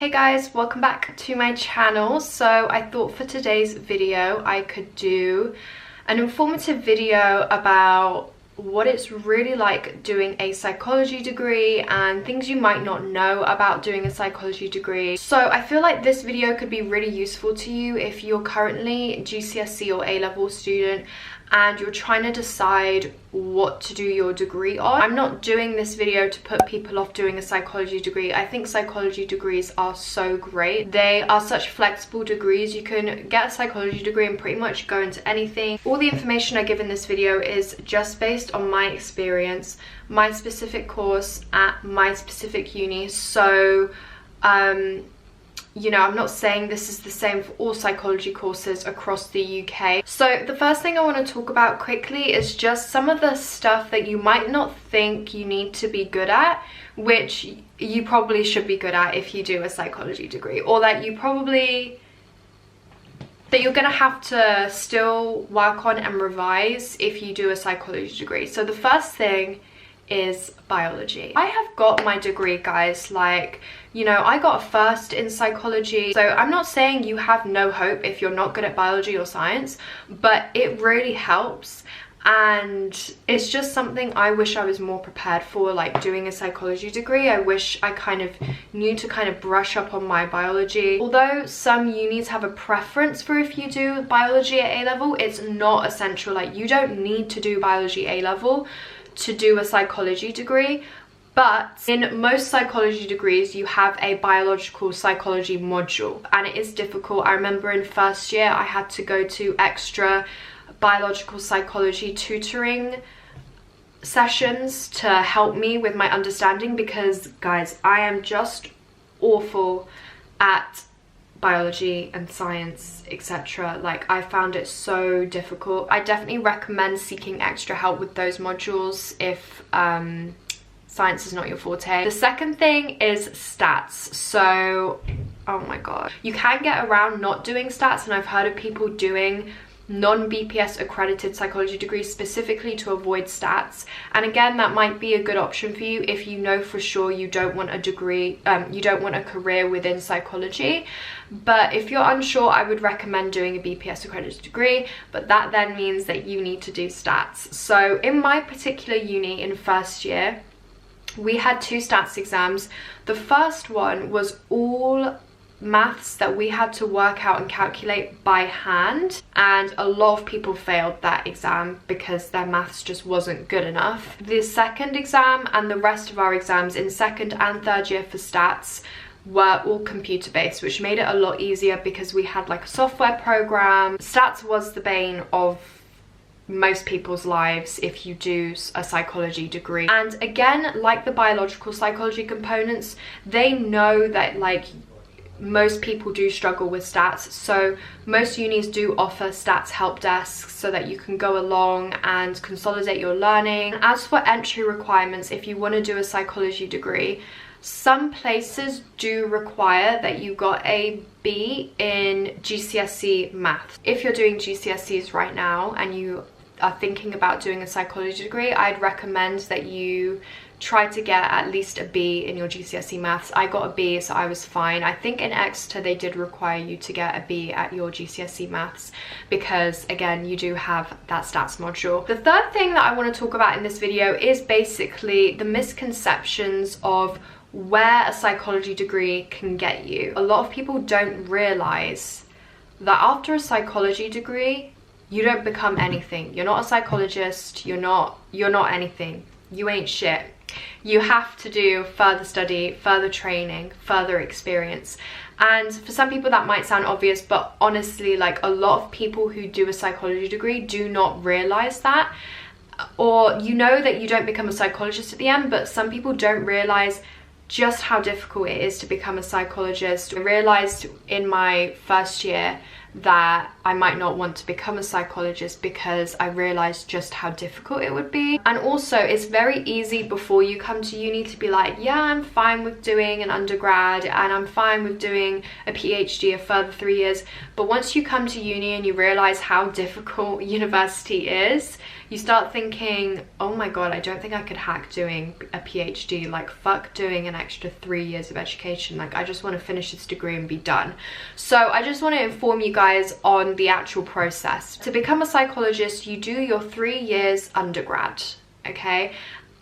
Hey guys, welcome back to my channel. So I thought for today's video I could do an informative video about what it's really like doing a psychology degree and things you might not know about doing a psychology degree. So I feel like this video could be really useful to you if you're currently GCSE or A-level student and you're trying to decide what to do your degree on. I'm not doing this video to put people off doing a psychology degree. I think psychology degrees are so great. They are such flexible degrees. You can get a psychology degree and pretty much go into anything. All the information I give in this video is just based on my experience, my specific course at my specific uni. So you know, I'm not saying this is the same for all psychology courses across the UK. So the first thing I want to talk about quickly is just some of the stuff that you might not think you need to be good at, which you probably should be good at if you do a psychology degree, or that you're gonna have to still work on and revise if you do a psychology degree. So the first thing is biology. I have got my degree, guys. Like, you know, I got a first in psychology, so I'm not saying you have no hope if you're not good at biology or science, but it really helps. And it's just something I wish I was more prepared for, like doing a psychology degree. I wish I kind of knew to kind of brush up on my biology. Although some unis have a preference for if you do biology at A-level, it's not essential. Like, you don't need to do biology A-level to do a psychology degree, but in most psychology degrees you have a biological psychology module, and it is difficult. I remember in first year I had to go to extra biological psychology tutoring sessions to help me with my understanding, because guys, I am just awful at biology and science, etc. Like, I found it so difficult. I definitely recommend seeking extra help with those modules if science is not your forte. The second thing is stats. So, oh my god, you can get around not doing stats, and I've heard of people doing non-BPS accredited psychology degrees specifically to avoid stats. And again, that might be a good option for you if you know for sure you don't want a degree, you don't want a career within psychology. But if you're unsure, I would recommend doing a BPS accredited degree, but that then means that you need to do stats. So in my particular uni in first year, we had 2 stats exams. The first one was all maths that we had to work out and calculate by hand, and a lot of people failed that exam because their maths just wasn't good enough. The second exam and the rest of our exams in second and third year for stats were all computer based, which made it a lot easier because we had like a software program. Stats was the bane of most people's lives if you do a psychology degree. And again, like the biological psychology components, they know that like most people do struggle with stats, so most unis do offer stats help desks so that you can go along and consolidate your learning. As for entry requirements, if you want to do a psychology degree, some places do require that you got a B in GCSE math. If you're doing GCSEs right now and you are thinking about doing a psychology degree, I'd recommend that you try to get at least a B in your GCSE maths. I got a B, so I was fine. I think in Exeter they did require you to get a B at your GCSE maths because, again, you do have that stats module. The third thing that I want to talk about in this video is basically the misconceptions of where a psychology degree can get you. A lot of people don't realize that after a psychology degree, you don't become anything. You're not a psychologist, you're not anything. You ain't shit. You have to do further study, further training, further experience. And for some people that might sound obvious, but honestly, like, a lot of people who do a psychology degree do not realize that. Or you know that you don't become a psychologist at the end, but some people don't realize just how difficult it is to become a psychologist. I realized in my first year that I might not want to become a psychologist because I realized just how difficult it would be. And also it's very easy before you come to uni to be like, yeah, I'm fine with doing an undergrad and I'm fine with doing a PhD, a further 3 years. But once you come to uni and you realize how difficult university is, you start thinking, oh my god, I don't think I could hack doing a PhD. Like, fuck doing an extra 3 years of education. Like, I just want to finish this degree and be done. So I just want to inform you guys on the actual process. To become a psychologist, you do your 3 years undergrad, okay?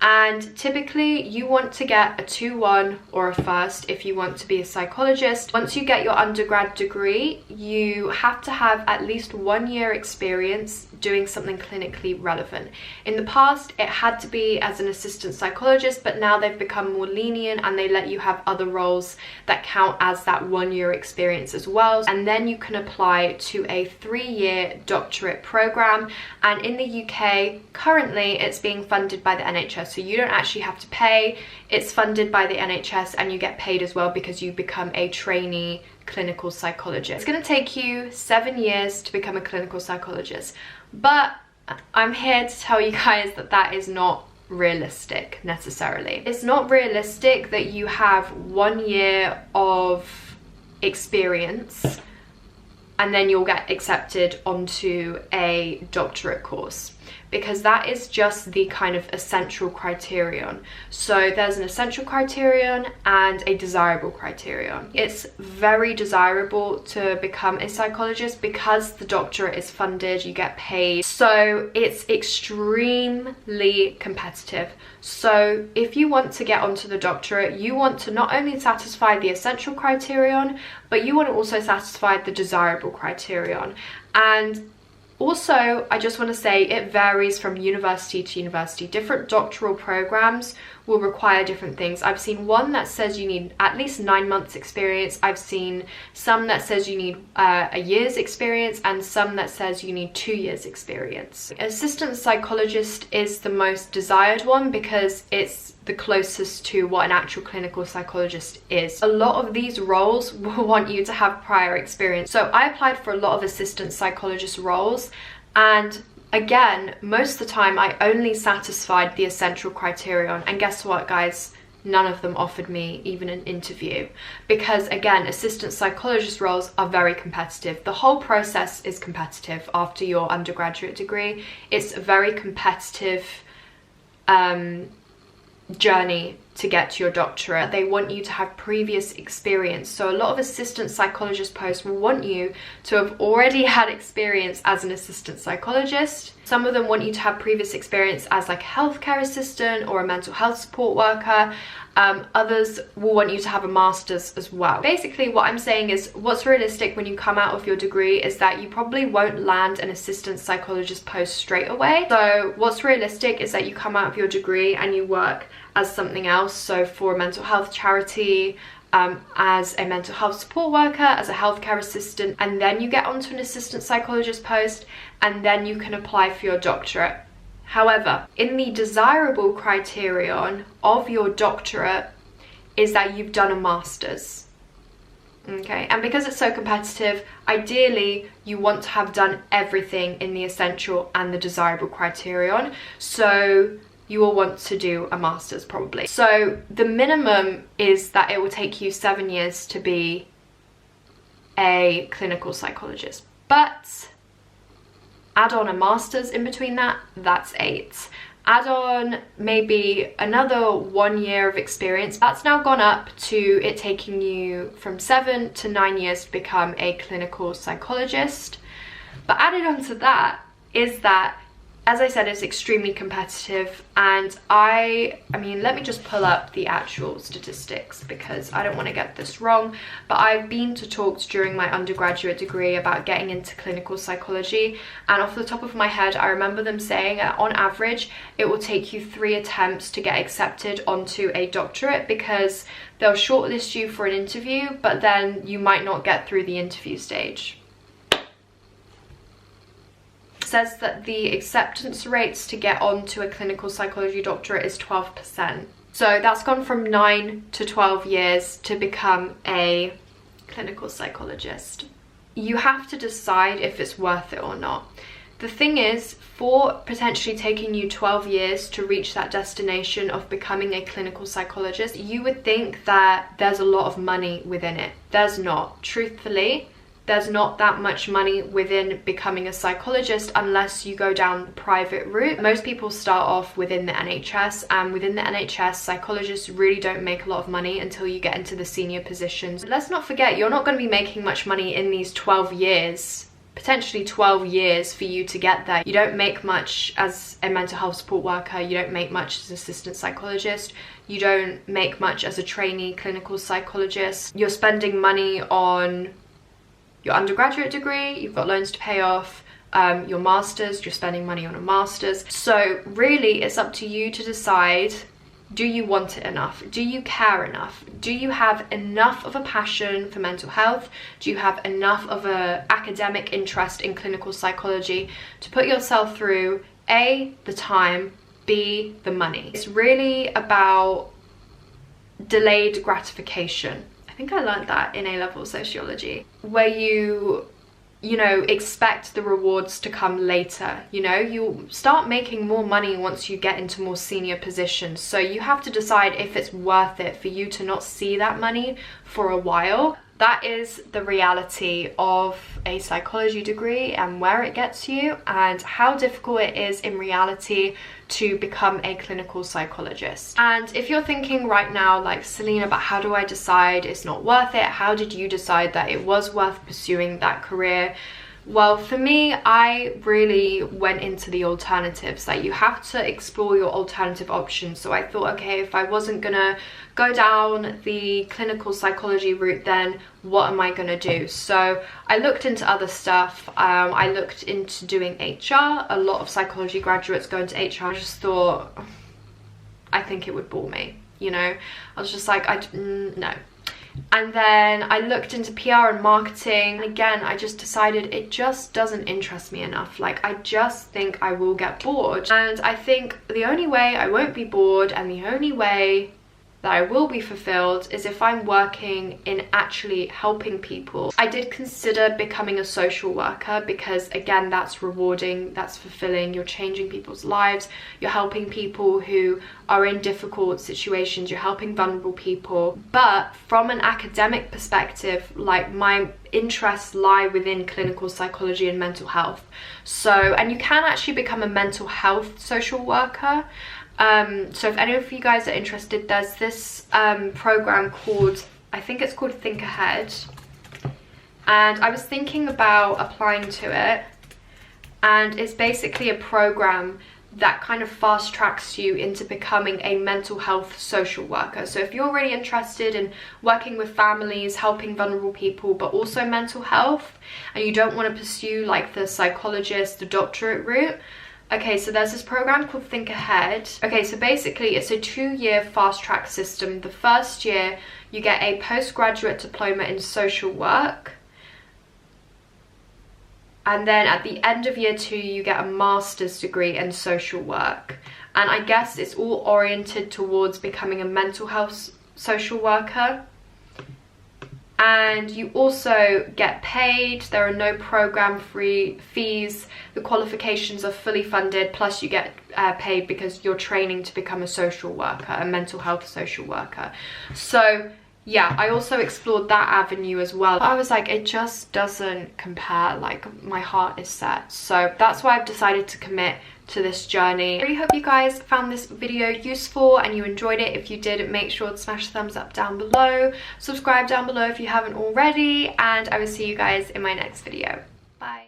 And typically you want to get a 2-1 or a first if you want to be a psychologist. Once you get your undergrad degree, you have to have at least 1 year experience doing something clinically relevant. In the past, it had to be as an assistant psychologist, but now they've become more lenient and they let you have other roles that count as that 1 year experience as well. And then you can apply to a 3-year doctorate program. And in the UK, currently it's being funded by the NHS. So you don't actually have to pay, it's funded by the NHS and you get paid as well because you become a trainee clinical psychologist. It's going to take you 7 years to become a clinical psychologist, but I'm here to tell you guys that that is not realistic necessarily. It's not realistic that you have 1 year of experience and then you'll get accepted onto a doctorate course, because that is just the kind of essential criterion. So there's an essential criterion and a desirable criterion. It's very desirable to become a psychologist because the doctorate is funded, you get paid. So it's extremely competitive. So if you want to get onto the doctorate, you want to not only satisfy the essential criterion, but you want to also satisfy the desirable criterion. And also, I just want to say it varies from university to university. Different doctoral programs will require different things. I've seen one that says you need at least 9 months experience. I've seen some that says you need a year's experience and some that says you need 2 years experience. Assistant psychologist is the most desired one because it's the closest to what an actual clinical psychologist is. A lot of these roles will want you to have prior experience. So I applied for a lot of assistant psychologist roles, and again, most of the time I only satisfied the essential criterion, and guess what, guys? None of them offered me even an interview, because again, assistant psychologist roles are very competitive. The whole process is competitive after your undergraduate degree. It's a very competitive journey to get to your doctorate. They want you to have previous experience. So a lot of assistant psychologist posts will want you to have already had experience as an assistant psychologist. Some of them want you to have previous experience as like a healthcare assistant or a mental health support worker. Others will want you to have a master's as well. Basically, what I'm saying is what's realistic when you come out of your degree is that you probably won't land an assistant psychologist post straight away. So what's realistic is that you come out of your degree and you work as something else. So for a mental health charity, as a mental health support worker, as a healthcare assistant, and then you get onto an assistant psychologist post, and then you can apply for your doctorate. However, in the desirable criterion of your doctorate is that you've done a master's. Okay, and because it's so competitive, ideally you want to have done everything in the essential and the desirable criterion. So you will want to do a master's probably. So the minimum is that it will take you 7 years to be a clinical psychologist. But add on a master's in between that, that's 8. Add on maybe another 1 year of experience. That's now gone up to it taking you from 7 to 9 years to become a clinical psychologist. But added on to that is that, as I said, it's extremely competitive, and I mean, let me just pull up the actual statistics because I don't want to get this wrong, but I've been to talks during my undergraduate degree about getting into clinical psychology, and off the top of my head, I remember them saying that on average, it will take you 3 attempts to get accepted onto a doctorate because they'll shortlist you for an interview, but then you might not get through the interview stage. Says that the acceptance rates to get onto a clinical psychology doctorate is 12%. So that's gone from 9 to 12 years to become a clinical psychologist. you have to decide if it's worth it or not. The thing is, for potentially taking you 12 years to reach that destination of becoming a clinical psychologist, you would think that there's a lot of money within it. There's not. Truthfully, there's not that much money within becoming a psychologist unless you go down the private route. Most people start off within the NHS, and within the NHS, psychologists really don't make a lot of money until you get into the senior positions. Let's not forget, you're not going to be making much money in these 12 years. Potentially 12 years for you to get there. You don't make much as a mental health support worker, you don't make much as an assistant psychologist, you don't make much as a trainee clinical psychologist. You're spending money on your undergraduate degree, you've got loans to pay off, your masters, you're spending money on a masters. So really it's up to you to decide, do you want it enough? Do you care enough? Do you have enough of a passion for mental health? Do you have enough of a academic interest in clinical psychology to put yourself through A, the time, B, the money? It's really about delayed gratification. I think I learned that in A-level sociology, where you know, expect the rewards to come later. You know, you'll start making more money once you get into more senior positions. So you have to decide if it's worth it for you to not see that money for a while. That is the reality of a psychology degree and where it gets you, and how difficult it is in reality to become a clinical psychologist. And if you're thinking right now, like, Selina, but how do I decide it's not worth it? How did you decide that it was worth pursuing that career? Well, for me, I really went into the alternatives. Like, you have to explore your alternative options. So I thought, okay, if I wasn't gonna go down the clinical psychology route, then what am I gonna do? So I looked into other stuff. I looked into doing HR. A lot of psychology graduates go into HR. I just thought, I think it would bore me, you know? I was just like, no. And then I looked into PR and marketing, and again I just decided it just doesn't interest me enough. Like, I just think I will get bored, and I think the only way I won't be bored and the only way that I will be fulfilled is if I'm working in actually helping people. I did consider becoming a social worker because, again, that's rewarding, that's fulfilling. You're changing people's lives, you're helping people who are in difficult situations, you're helping vulnerable people. But from an academic perspective, like, my interests lie within clinical psychology and mental health. So, and you can actually become a mental health social worker. So if any of you guys are interested, there's this program called, I think it's called Think Ahead, and I was thinking about applying to it, and it's basically a program that kind of fast tracks you into becoming a mental health social worker. So if you're really interested in working with families, helping vulnerable people, but also mental health, and you don't want to pursue like the psychologist, the doctorate route, okay, so there's this program called Think Ahead. Okay, so basically it's a 2-year fast track system. The first year you get a postgraduate diploma in social work, and then at the end of year 2 you get a master's degree in social work. And I guess it's all oriented towards becoming a mental health social worker. And you also get paid. There are no program fees. The qualifications are fully funded, plus you get paid because you're training to become a social worker, a mental health social worker. So yeah, I also explored that avenue as well. I was like, it just doesn't compare. Like, my heart is set. So that's why I've decided to commit to this journey. I really hope you guys found this video useful and you enjoyed it. If you did, make sure to smash the thumbs up down below, subscribe down below if you haven't already, and I will see you guys in my next video. Bye.